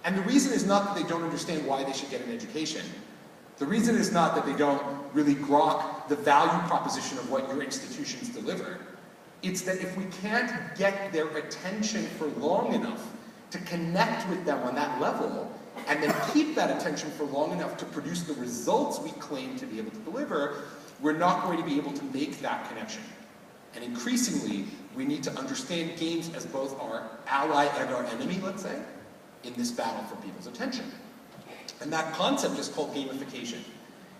And the reason is not that they don't understand why they should get an education. The reason is not that they don't really grok the value proposition of what your institutions deliver. It's that if we can't get their attention for long enough to connect with them on that level, and then keep that attention for long enough to produce the results we claim to be able to deliver, we're not going to be able to make that connection. And increasingly, we need to understand games as both our ally and our enemy, let's say, in this battle for people's attention. And that concept is called gamification.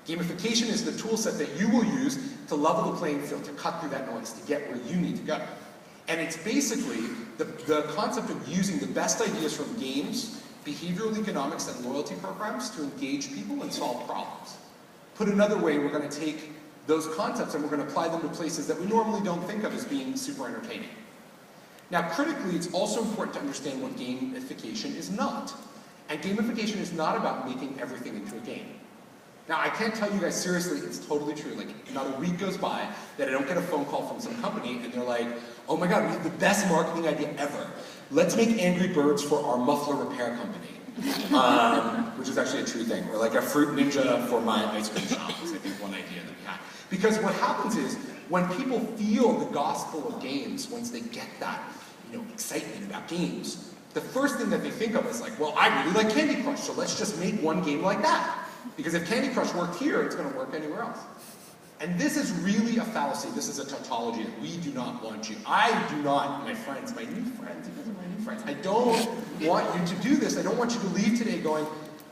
Gamification is the tool set that you will use to level the playing field, to cut through that noise, to get where you need to go. And it's basically the concept of using the best ideas from games, behavioral economics, and loyalty programs to engage people and solve problems. Put another way, we're going to take those concepts and we're going to apply them to places that we normally don't think of as being super entertaining. Now, critically, it's also important to understand what gamification is not. And gamification is not about making everything into a game. Now, I can't tell you guys seriously, it's totally true. Like, not a week goes by that I don't get a phone call from some company and they're like, oh my god, we have the best marketing idea ever. Let's make Angry Birds for our muffler repair company. Which is actually a true thing. Or like a Fruit Ninja for my ice cream shop is, I think, one idea that we had. Because what happens is, when people feel the gospel of games, once they get that, excitement about games, the first thing that they think of is like, well, I really like Candy Crush, so let's just make one game like that. Because if Candy Crush worked here, it's going to work anywhere else. And this is really a fallacy. This is a tautology that we do not want you. I do not, my friends, my new friends, you guys are my new friends. I don't want you to do this. I don't want you to leave today going,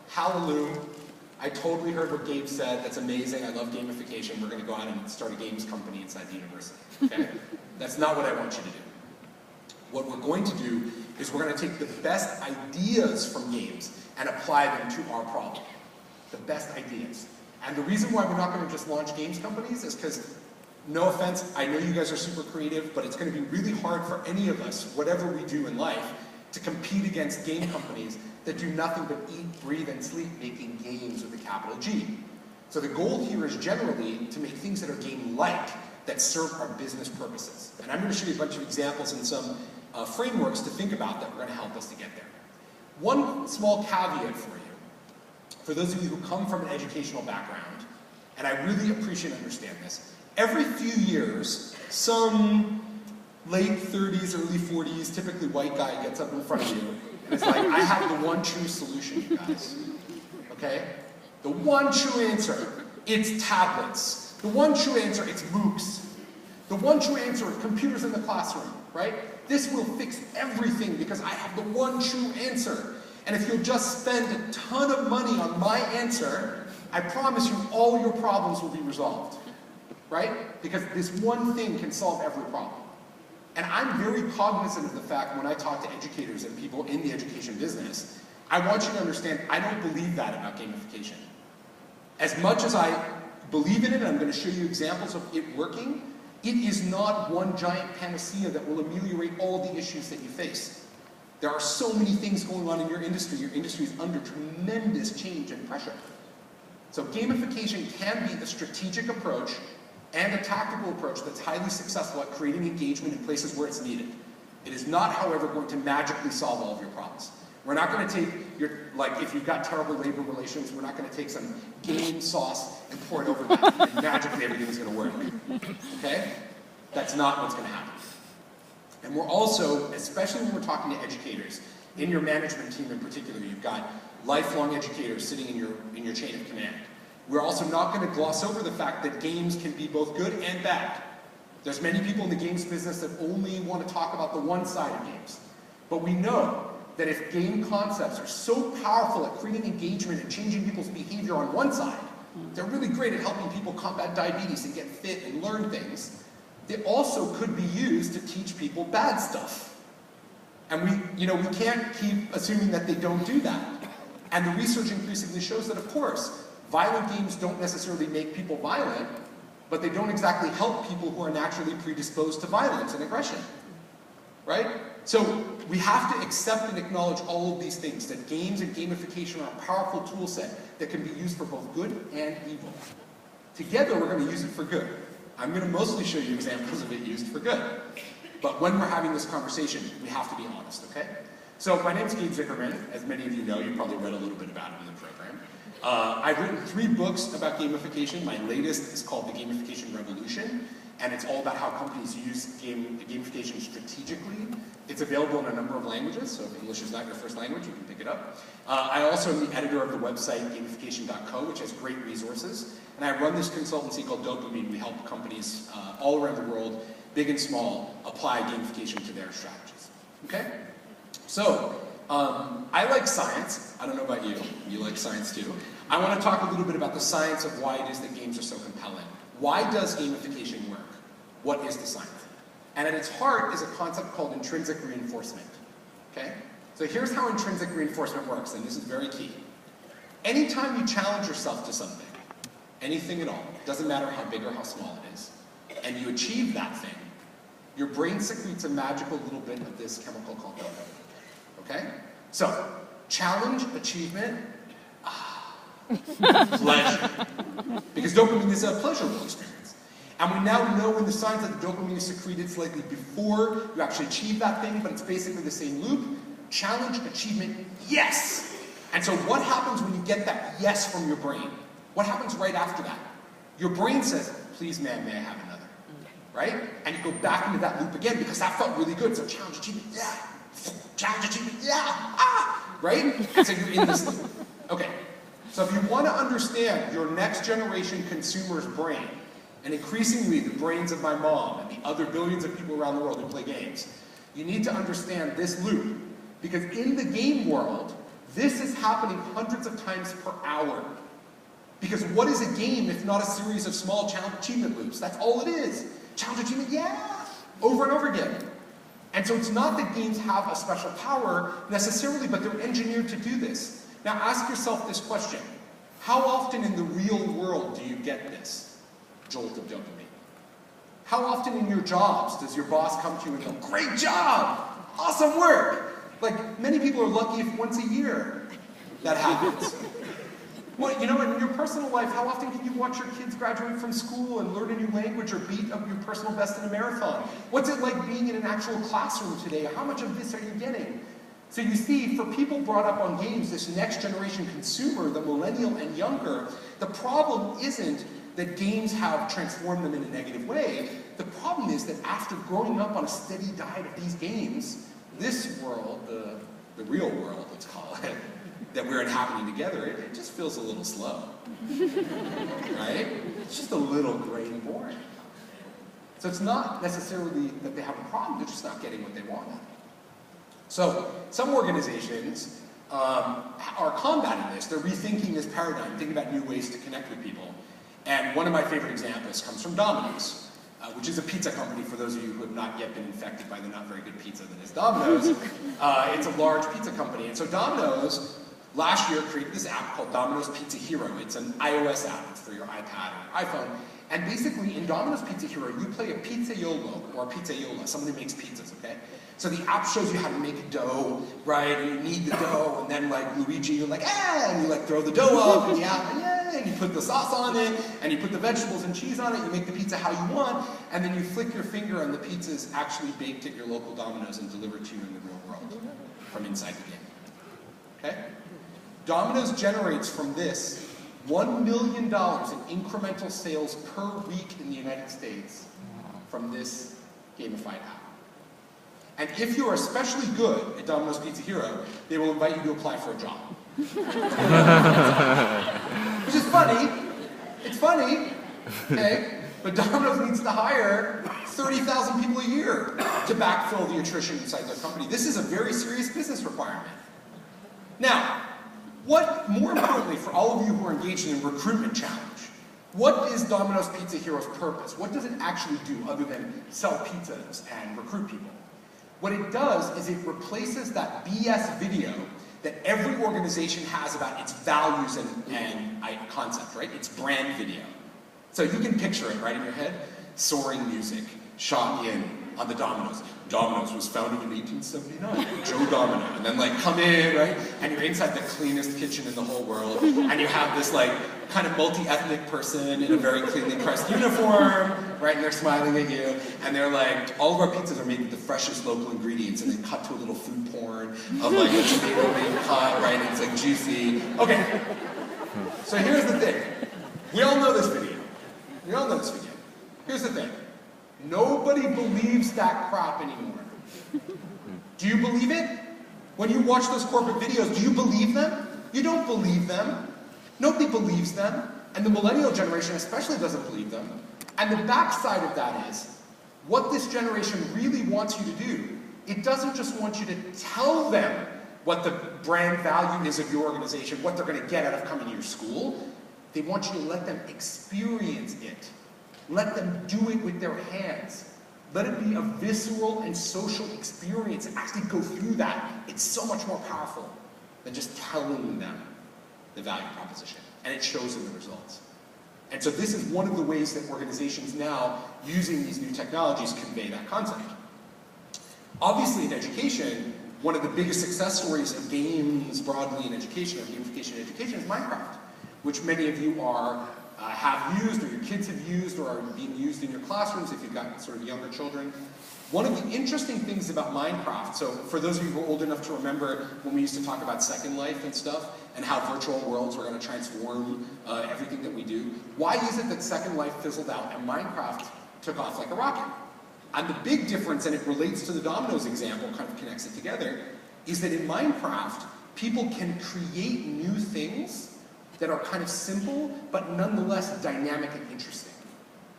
hallelujah, I totally heard what Gabe said. That's amazing. I love gamification. We're going to go out and start a games company inside the university. Okay? That's not what I want you to do. What we're going to do is we're going to take the best ideas from games and apply them to our problem. The best ideas. And the reason why we're not going to just launch games companies is because, no offense, I know you guys are super creative, but it's going to be really hard for any of us, whatever we do in life, to compete against game companies that do nothing but eat, breathe, and sleep making games with a capital G. So the goal here is generally to make things that are game-like, that serve our business purposes. And I'm going to show you a bunch of examples and some frameworks to think about that are going to help us to get there. One small caveat for you. For those of you who come from an educational background, and I really appreciate and understand this, every few years, some late 30s, early 40s, typically white guy gets up in front of you, and it's like, I have the one true solution, you guys. Okay? The one true answer, it's tablets. The one true answer, it's MOOCs. The one true answer, computers in the classroom, right? This will fix everything because I have the one true answer. And if you'll just spend a ton of money on my answer, I promise you all your problems will be resolved, right? Because this one thing can solve every problem. And I'm very cognizant of the fact when I talk to educators and people in the education business, I want you to understand I don't believe that about gamification. As much as I believe in it, and I'm going to show you examples of it working, it is not one giant panacea that will ameliorate all the issues that you face. There are so many things going on in your industry. Your industry is under tremendous change and pressure. So gamification can be a strategic approach and a tactical approach that's highly successful at creating engagement in places where it's needed. It is not, however, going to magically solve all of your problems. We're not going to take your, like, if you've got terrible labor relations, we're not going to take some game sauce and pour it over that and magically everything's going to work. Okay? That's not what's going to happen. And we're also, especially when we're talking to educators, in your management team in particular, you've got lifelong educators sitting in your chain of command. We're also not going to gloss over the fact that games can be both good and bad. There's many people in the games business that only want to talk about the one side of games. But we know that if game concepts are so powerful at creating engagement and changing people's behavior on one side, they're really great at helping people combat diabetes and get fit and learn things, they also could be used to teach people bad stuff. And we can't keep assuming that they don't do that. And the research increasingly shows that, of course, violent games don't necessarily make people violent, but they don't exactly help people who are naturally predisposed to violence and aggression. Right? So we have to accept and acknowledge all of these things, that games and gamification are a powerful tool set that can be used for both good and evil. Together, we're going to use it for good. I'm going to mostly show you examples of it used for good. But when we're having this conversation, we have to be honest, okay? So my name's Gabe Zickerman. As many of you know, you probably read a little bit about it in the program. I've written 3 books about gamification. My latest is called The Gamification Revolution, and it's all about how companies use gamification strategically. It's available in a number of languages, so if English is not your first language, you can pick it up. I also am the editor of the website gamification.co, which has great resources, and I run this consultancy called Dopamine. We help companies all around the world, big and small, apply gamification to their strategies. Okay? So, I like science. I don't know about you. You like science too. I want to talk a little bit about the science of why it is that games are so compelling. Why does gamification work? What is the science? And at its heart is a concept called intrinsic reinforcement. Okay? So here's how intrinsic reinforcement works, and this is very key. Anytime you challenge yourself to something, anything at all, doesn't matter how big or how small it is, and you achieve that thing, your brain secretes a magical little bit of this chemical called dopamine. Okay? So, challenge, achievement, pleasure. Because dopamine is a pleasurable experience. And we now know in the science that the dopamine is secreted slightly before you actually achieve that thing, but it's basically the same loop. Challenge, achievement, yes! And so what happens when you get that yes from your brain? What happens right after that? Your brain says, please man, may I have another? Right? And you go back into that loop again because that felt really good. So challenge, achievement, yeah. Challenge, achievement, yeah. Ah! Right? And so you're in this loop. Okay. So if you want to understand your next generation consumer's brain, and increasingly the brains of my mom and the other billions of people around the world who play games, you need to understand this loop. Because in the game world, this is happening hundreds of times per hour. Because what is a game if not a series of small challenge achievement loops? That's all it is. Challenge achievement, yeah! Over and over again. And so it's not that games have a special power necessarily, but they're engineered to do this. Now ask yourself this question. How often in the real world do you get this jolt of dopamine? How often in your jobs does your boss come to you and go, great job! Awesome work! Like, many people are lucky if once a year that happens. Well, you know, in your personal life, how often can you watch your kids graduate from school and learn a new language or beat up your personal best in a marathon? What's it like being in an actual classroom today? How much of this are you getting? So you see, for people brought up on games, this next generation consumer, the millennial and younger, the problem isn't that games have transformed them in a negative way. The problem is that after growing up on a steady diet of these games, this world, the real world, let's call it, that we're inhabiting together, it just feels a little slow. Right? It's just a little gray and boring. So it's not necessarily that they have a problem, they're just not getting what they want. So some organizations are combating this. They're rethinking this paradigm, thinking about new ways to connect with people. And one of my favorite examples comes from Dominos, which is a pizza company for those of you who have not yet been infected by the not very good pizza that is Domino's. It's a large pizza company. And so Domino's, last year, created this app called Dominos Pizza Hero. It's an iOS app. It's for your iPad or iPhone. And basically, in Dominos Pizza Hero, you play a pizzaiolo, or a pizzaiola, somebody who makes pizzas, okay? So the app shows you how to make a dough, right? And you knead the dough, and then like Luigi, you're like, ah, and you like throw the dough up, and and you put the sauce on it, and you put the vegetables and cheese on it, you make the pizza how you want, and then you flick your finger and the pizza is actually baked at your local Domino's and delivered to you in the real world from inside the game. Okay? Domino's generates from this $1 million in incremental sales per week in the United States from this gamified app. And if you are especially good at Domino's Pizza Hero, they will invite you to apply for a job. Which is funny. It's funny, okay? But Domino's needs to hire 30,000 people a year to backfill the attrition inside their company. This is a very serious business requirement. Now, more importantly, for all of you who are engaged in a recruitment challenge, what is Domino's Pizza Hero's purpose? What does it actually do other than sell pizzas and recruit people? What it does is it replaces that BS video that every organization has about its values and concept, right? It's brand video. So you can picture it right in your head. Soaring music, shot in on the Domino's. Domino's was founded in 1879, Joe Domino, and then like come in, right? And you're inside the cleanest kitchen in the whole world, and you have this like kind of multi-ethnic person in a very cleanly pressed uniform, right? And they're smiling at you, and they're like, all of our pizzas are made with the freshest local ingredients, and then cut to a little food porn of like a tomato being cut, right? And it's like juicy. Okay, so here's the thing. We all know this video. We all know this video. Here's the thing. Nobody believes that crap anymore. Do you believe it? When you watch those corporate videos, do you believe them? You don't believe them. Nobody believes them. And the millennial generation especially doesn't believe them. And the backside of that is, what this generation really wants you to do, it doesn't just want you to tell them what the brand value is of your organization, what they're going to get out of coming to your school. They want you to let them experience it. Let them do it with their hands. Let it be a visceral and social experience and actually go through that. It's so much more powerful than just telling them the value proposition. And it shows in the results. And so this is one of the ways that organizations now, using these new technologies, convey that concept. Obviously in education, one of the biggest success stories of games broadly in education, or gamification in education, is Minecraft, which many of you have used, or your kids have used, or are being used in your classrooms if you've got sort of younger children. One of the interesting things about Minecraft, so for those of you who are old enough to remember when we used to talk about Second Life and stuff, and how virtual worlds were going to transform everything that we do, why is it that Second Life fizzled out and Minecraft took off like a rocket? And the big difference, and it relates to the Domino's example, kind of connects it together, is that in Minecraft, people can create new things that are kind of simple, but nonetheless dynamic and interesting.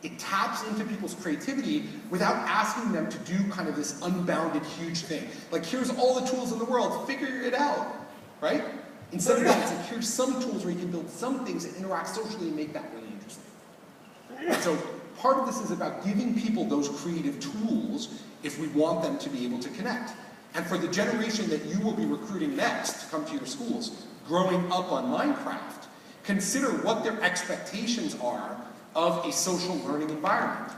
It taps into people's creativity without asking them to do kind of this unbounded huge thing. Like, here's all the tools in the world, figure it out, right? Instead of that, it's like, here's some tools where you can build some things and interact socially and make that really interesting. And so part of this is about giving people those creative tools if we want them to be able to connect. And for the generation that you will be recruiting next to come to your schools, growing up on Minecraft, consider what their expectations are of a social learning environment.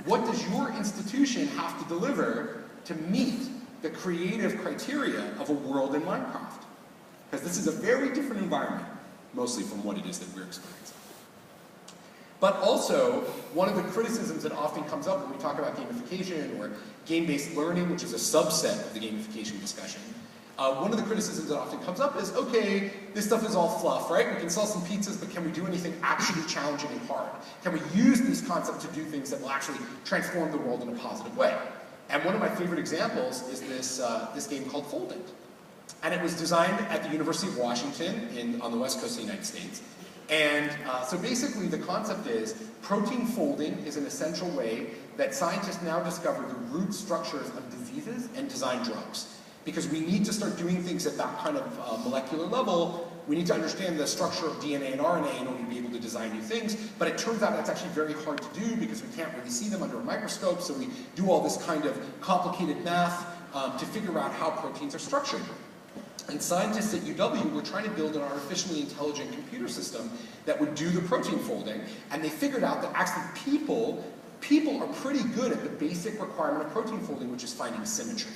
What does your institution have to deliver to meet the creative criteria of a world in Minecraft? Because this is a very different environment, mostly from what it is that we're experiencing. But also, one of the criticisms that often comes up when we talk about gamification or game-based learning, which is a subset of the gamification discussion, one of the criticisms that often comes up is, okay, this stuff is all fluff, right? We can sell some pizzas, but can we do anything actually challenging and hard? Can we use these concepts to do things that will actually transform the world in a positive way? And one of my favorite examples is this game called Fold It. And it was designed at the University of Washington on the west coast of the United States. And so basically the concept is protein folding is an essential way that scientists now discover the root structures of diseases and design drugs. Because we need to start doing things at that kind of molecular level. We need to understand the structure of DNA and RNA in order to be able to design new things. But it turns out that's actually very hard to do because we can't really see them under a microscope. So we do all this kind of complicated math to figure out how proteins are structured. And scientists at UW were trying to build an artificially intelligent computer system that would do the protein folding. And they figured out that actually people are pretty good at the basic requirement of protein folding, which is finding symmetry.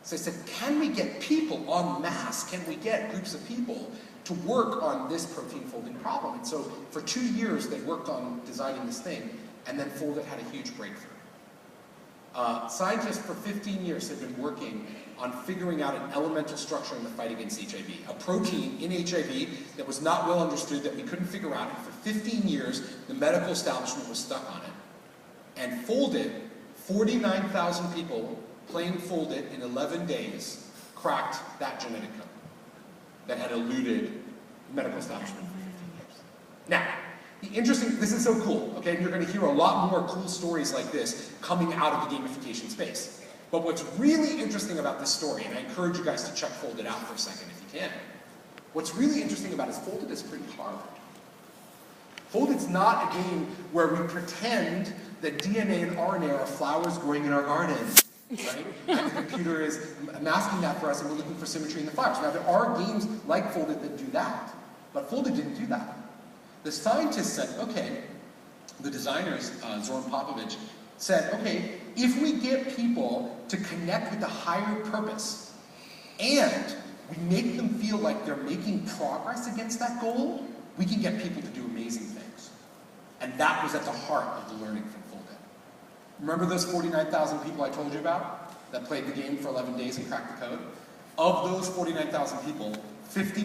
So I said, can we get people en masse, can we get groups of people to work on this protein folding problem? And so for 2 years, they worked on designing this thing, and then Fold It had a huge breakthrough. Scientists for 15 years have been working on figuring out an elemental structure in the fight against HIV, a protein in HIV that was not well understood, that we couldn't figure out, and for 15 years, the medical establishment was stuck on it. And Fold It, 49,000 people playing Fold It in 11 days, cracked that genetic code that had eluded the medical establishment for 15 years. Now, this is so cool, okay? And you're going to hear a lot more cool stories like this coming out of the gamification space. But what's really interesting about this story, and I encourage you guys to check Fold It out for a second if you can, what's really interesting about it is Fold It is pretty hard. Fold It's not a game where we pretend that DNA and RNA are flowers growing in our garden. Right? And the computer is masking that for us, and we're looking for symmetry in the flowers. Now, there are games like Fold It that do that, but Fold It didn't do that. The scientists said, okay, the designers, Zoran Popovich, said, okay, if we get people to connect with the higher purpose, and we make them feel like they're making progress against that goal, we can get people to do amazing things. And that was at the heart of the learning from Full Day. Remember those 49,000 people I told you about that played the game for 11 days and cracked the code? Of those 49,000 people, 50